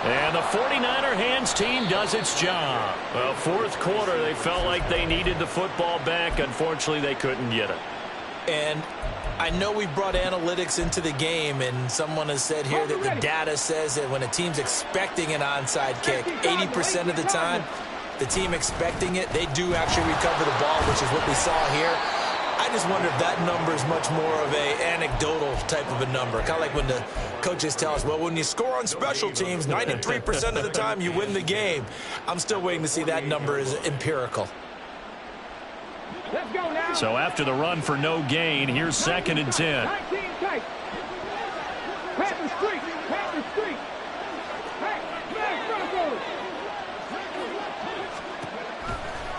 And the 49er hands team does its job. Well, fourth quarter, they felt like they needed the football back. Unfortunately, they couldn't get it. And I know we brought analytics into the game, and someone has said here that the data says that when a team's expecting an onside kick, 80% of the time, the team expecting it, they do actually recover the ball, which is what we saw here. I just wonder if that number is much more of a anecdotal type of a number. Kind of like when the coaches tell us, well, when you score on special teams, 93% of the time you win the game. I'm still waiting to see that number is empirical. Let's go now. So after the run for no gain, here's 2nd and 10. 19 tight. Pass the street. Pass the street. Hey, smash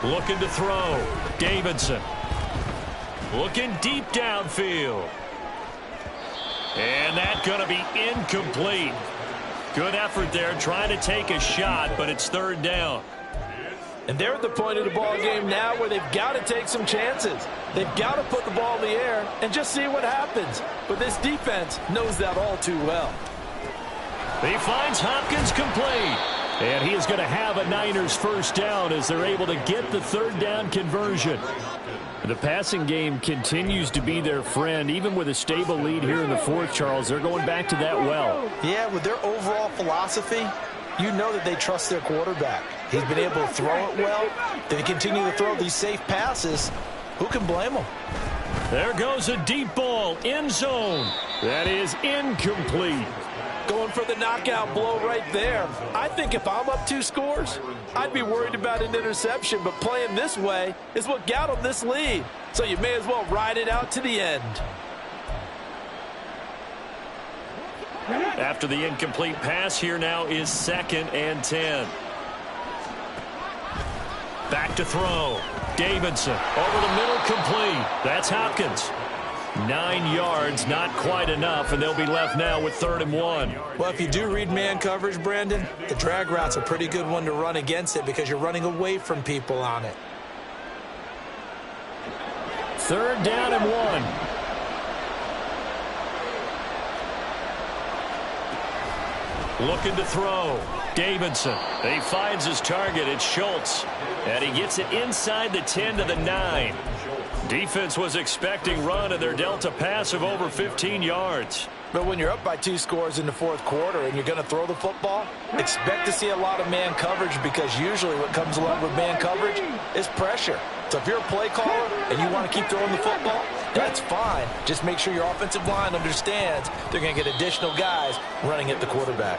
Broncos. Looking to throw. Davidson. Looking deep downfield. And that's going to be incomplete. Good effort there trying to take a shot, but it's 3rd down. And they're at the point of the ball game now where they've got to take some chances. They've got to put the ball in the air and just see what happens. But this defense knows that all too well. He finds Hopkins complete. And he is going to have a Niners 1st down as they're able to get the 3rd down conversion. The passing game continues to be their friend. Even with a stable lead here in the 4th, Charles, they're going back to that well. Yeah, with their overall philosophy, you know that they trust their quarterback. He's been able to throw it well. They continue to throw these safe passes. Who can blame them? There goes a deep ball, end zone. That is incomplete. Going for the knockout blow right there. I think if I'm up 2 scores, I'd be worried about an interception, but playing this way is what got them this lead. So you may as well ride it out to the end. After the incomplete pass, here now is 2nd and 10. Back to throw. Davidson over the middle, complete. That's Hopkins. 9 yards, not quite enough, and they'll be left now with 3rd and 1. Well, if you do read man coverage, Brandon, the drag route's a pretty good one to run against it because you're running away from people on it. 3rd down and 1. Looking to throw. Davidson. He finds his target. It's Schultz. And he gets it inside the 10 to the 9. Defense was expecting run, and they're dealt a pass of over 15 yards. But when you're up by 2 scores in the 4th quarter and you're going to throw the football, expect to see a lot of man coverage because usually what comes along with man coverage is pressure. So if you're a play caller and you want to keep throwing the football, that's fine. Just make sure your offensive line understands they're going to get additional guys running at the quarterback.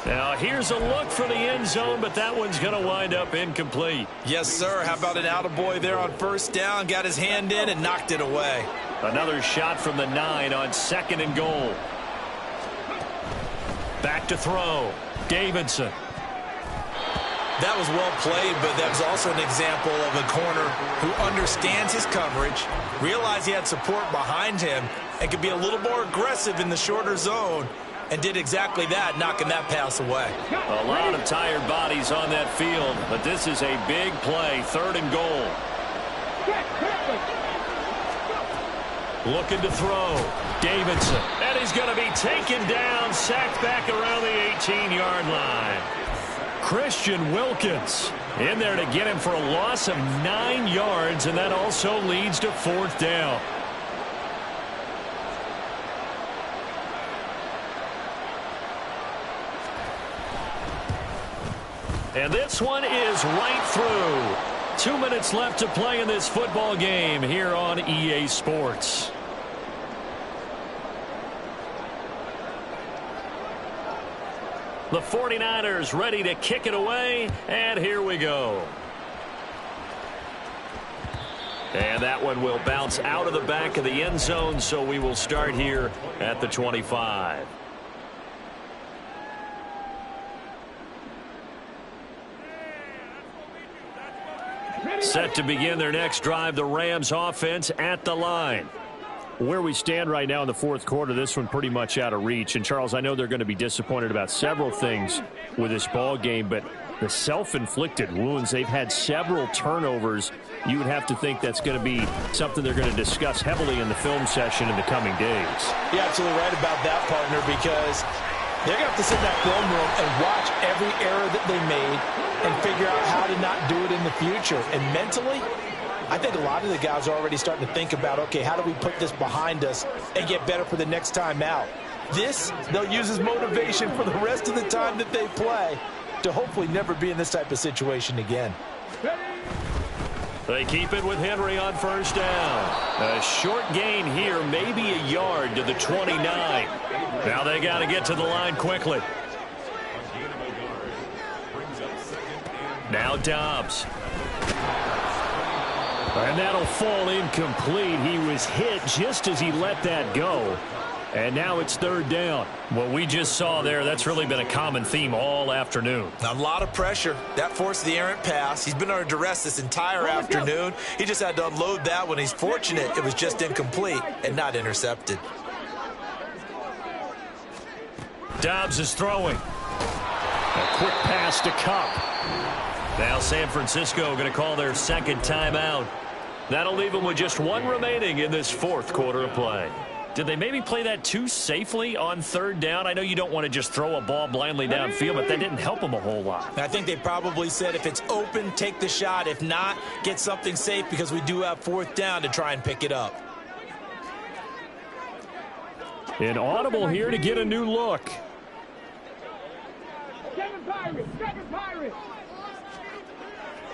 Now, here's a look for the end zone, but that one's going to wind up incomplete. Yes, sir. How about an attaboy there on 1st down? Got his hand in and knocked it away. Another shot from the 9 on 2nd and goal. Back to throw. Davidson. That was well played, but that was also an example of a corner who understands his coverage, realized he had support behind him, and could be a little more aggressive in the shorter zone, and did exactly that, knocking that pass away. A lot of tired bodies on that field, but this is a big play, 3rd and goal. Looking to throw. Davidson. And he's going to be taken down, sacked back around the 18-yard line. Christian Wilkins in there to get him for a loss of 9 yards, and that also leads to 4th down. And this one is right through. 2 minutes left to play in this football game here on EA Sports. The 49ers ready to kick it away, and here we go. And that one will bounce out of the back of the end zone, so we will start here at the 25. Set to begin their next drive, the Rams offense at the line. Where we stand right now in the 4th quarter, this one pretty much out of reach. And, Charles, I know they're going to be disappointed about several things with this ball game, but the self-inflicted wounds, they've had several turnovers. You would have to think that's going to be something they're going to discuss heavily in the film session in the coming days. You're absolutely right about that, partner, because they're going to have to sit in that film room and watch every error that they made and figure out how to not do it in the future. And mentally, I think a lot of the guys are already starting to think about, okay, how do we put this behind us and get better for the next time out? This, they'll use as motivation for the rest of the time that they play to hopefully never be in this type of situation again. They keep it with Henry on 1st down. A short gain here, maybe a yard to the 29. Now they got to get to the line quickly. Now Dobbs. And that'll fall incomplete. He was hit just as he let that go. And now it's third down. What we just saw there, that's really been a common theme all afternoon. A lot of pressure. That forced the errant pass. He's been under duress this entire afternoon. He just had to unload that one. He's fortunate it was just incomplete and not intercepted. Dobbs is throwing. A quick pass to Cup. Now San Francisco going to call their second timeout. That'll leave them with just one remaining in this fourth quarter of play. Did they maybe play that too safely on third down? I know you don't want to just throw a ball blindly downfield, but that didn't help them a whole lot. I think they probably said if it's open, take the shot. If not, get something safe because we do have fourth down to try and pick it up. An audible here to get a new look. Seven Pirates.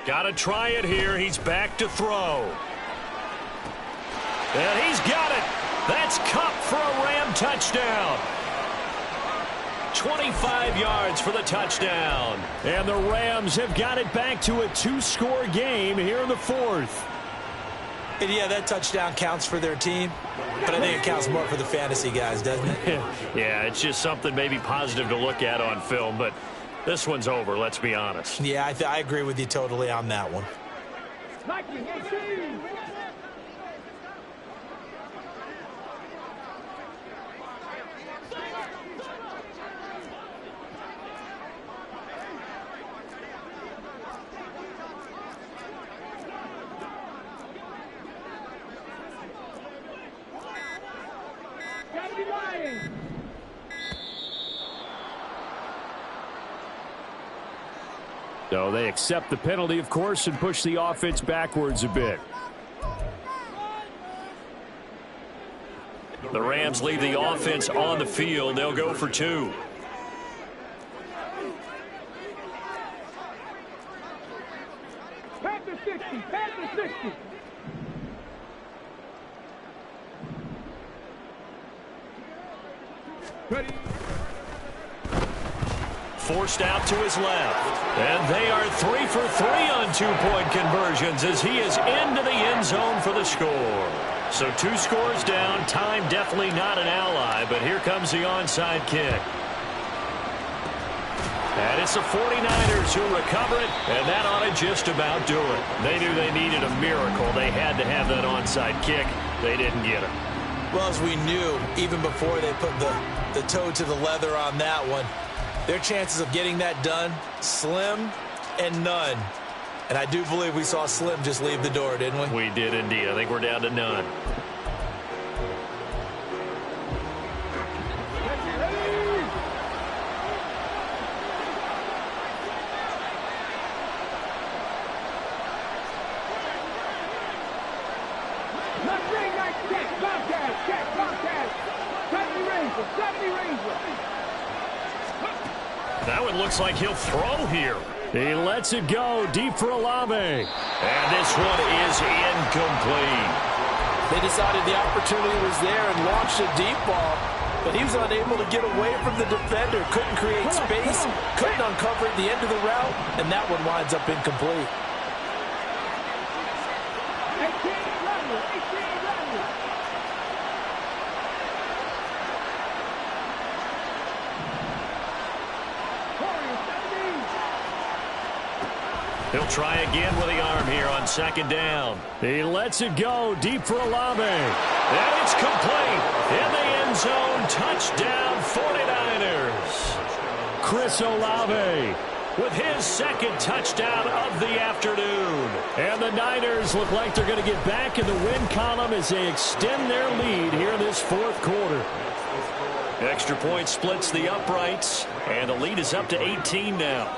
Got to try it here. He's back to throw. And he's got it. That's Cup for a Ram touchdown. 25 yards for the touchdown. And the Rams have got it back to a 2-score game here in the fourth. And yeah, that touchdown counts for their team, but I think it counts more for the fantasy guys, doesn't it? Yeah, it's just something maybe positive to look at on film, but this one's over, let's be honest. Yeah, I agree with you totally on that one. Lightning 18. So they accept the penalty, of course, and push the offense backwards a bit. The Rams leave the offense on the field. They'll go for two. Panther 60. Panther 60. Ready. Forced out to his left. And they are 3 for 3 on two-point conversions as he is into the end zone for the score. So 2 scores down. Time definitely not an ally, but here comes the onside kick. And it's the 49ers who recover it, and that ought to just about do it. They knew they needed a miracle. They had to have that onside kick. They didn't get it. Well, as we knew, even before they put the toe to the leather on that one, their chances of getting that done, slim and none. And I do believe we saw Slim just leave the door, didn't we? We did indeed. I think we're down to none. That one looks like he'll throw here. He lets it go deep for Olave. And this one is incomplete. They decided the opportunity was there and launched a deep ball, but he was unable to get away from the defender, couldn't create space, couldn't uncover at the end of the route, and that one winds up incomplete. 18 runner. He'll try again with the arm here on second down. He lets it go deep for Olave. And it's complete. In the end zone, touchdown 49ers. Chris Olave with his second touchdown of the afternoon. And the Niners look like they're going to get back in the win column as they extend their lead here in this fourth quarter. Extra point splits the uprights, and the lead is up to 18 now.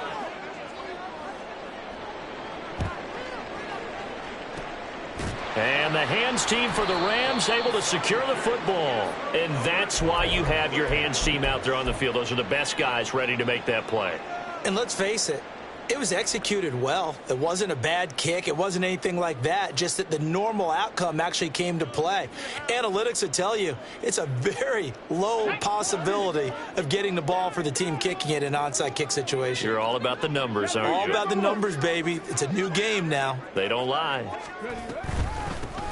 And the hands team for the Rams able to secure the football. And that's why you have your hands team out there on the field. Those are the best guys ready to make that play. And let's face it, It was executed well. It wasn't a bad kick. It wasn't anything like that, just that the normal outcome actually came to play. Analytics would tell you it's a very low possibility of getting the ball for the team kicking it in an onside kick situation. You're all about the numbers, aren't you? All about the numbers, baby. It's a new game now. They don't lie.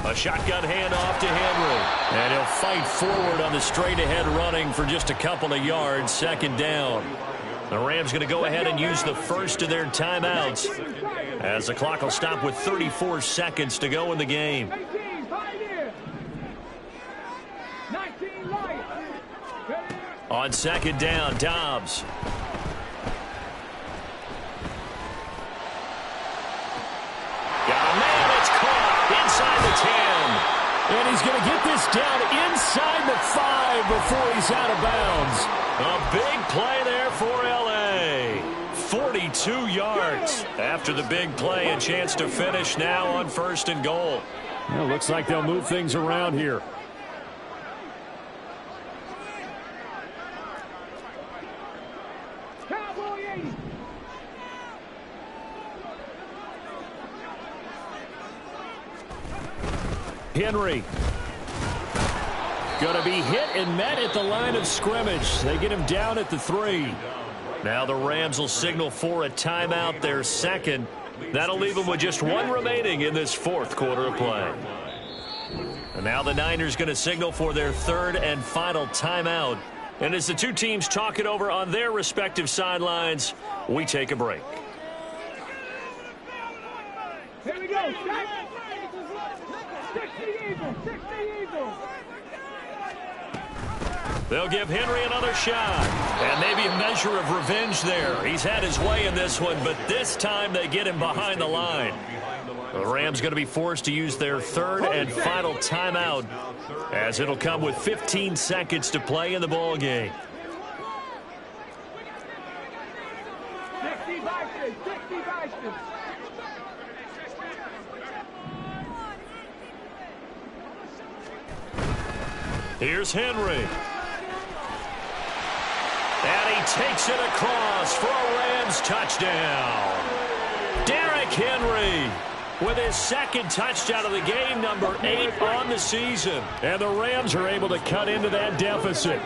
A shotgun handoff to Henry. And he'll fight forward on the straight-ahead running for just a couple of yards. Second down. The Rams going to go ahead and use the first of their timeouts as the clock will stop with 34 seconds to go in the game. 18, Pioneer. 19, Light. On second down, Dobbs. Got a man, it's caught inside the 10. And he's going to get this down inside the 5 before he's out of bounds. A big play there for L.A. 42 yards after the big play. A chance to finish now on first and goal. Well, looks like they'll move things around here. Cowboy 80. Henry. Going to be hit and met at the line of scrimmage. They get him down at the 3. Now the Rams will signal for a timeout, their second. That'll leave them with just one remaining in this fourth quarter of play. And now the Niners going to signal for their third and final timeout. And as the two teams talk it over on their respective sidelines, we take a break. Here we go. 60 Eagles. 60 Eagles. They'll give Henry another shot. And maybe a measure of revenge there. He's had his way in this one, but this time they get him behind the line. The Rams going to be forced to use their third and final timeout, as it'll come with 15 seconds to play in the ball game. 60 Vikings. 60 Vikings. Here's Henry. And he takes it across for a Rams touchdown. Derrick Henry with his second touchdown of the game, number 8 on the season. And the Rams are able to cut into that deficit.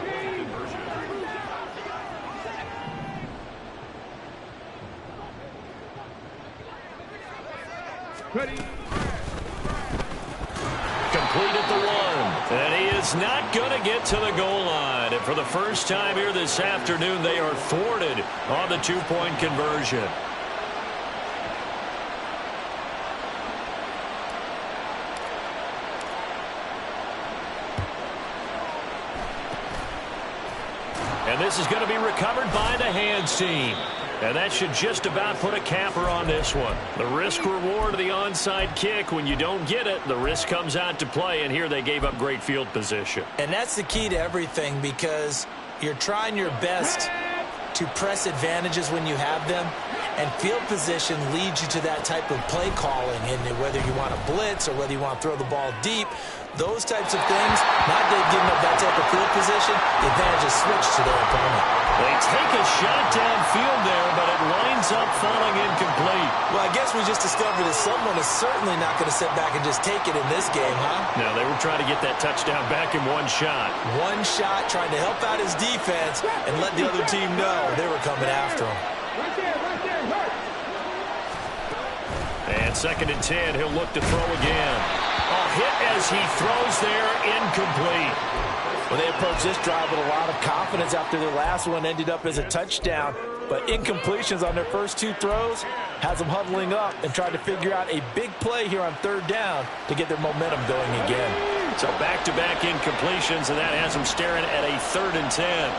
Ready. Complete at the 1. And he is not going to get to the goal line. And for the first time here this afternoon, they are thwarted on the two-point conversion. And this is going to be recovered by the hands team. And that should just about put a capper on this one. The risk-reward of the onside kick, when you don't get it, the risk comes out to play, and here they gave up great field position. And that's the key to everything, because you're trying your best to press advantages when you have them, and field position leads you to that type of play calling, and whether you want to blitz or whether you want to throw the ball deep, those types of things, not giving up that type of field position, the advantage is switched to their opponent. They take a shot downfield there, but it winds up falling incomplete. Well, I guess we just discovered that someone is certainly not going to sit back and just take it in this game, huh? No, they were trying to get that touchdown back in one shot. One shot, trying to help out his defense and let the other team know they were coming after him. Right there, hurt. And second and 10, he'll look to throw again. A hit as he throws there, incomplete. Well, they approached this drive with a lot of confidence after their last one ended up as a touchdown. But incompletions on their first 2 throws has them huddling up and trying to figure out a big play here on third down to get their momentum going again. So back-to-back incompletions, and that has them staring at a 3rd and 10.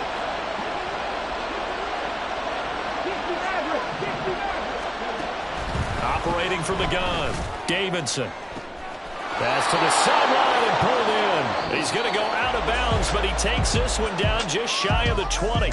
Operating from the gun, Davidson. Pass to the sideline and pulled in. He's going to go out of bounds, but he takes this one down just shy of the 20.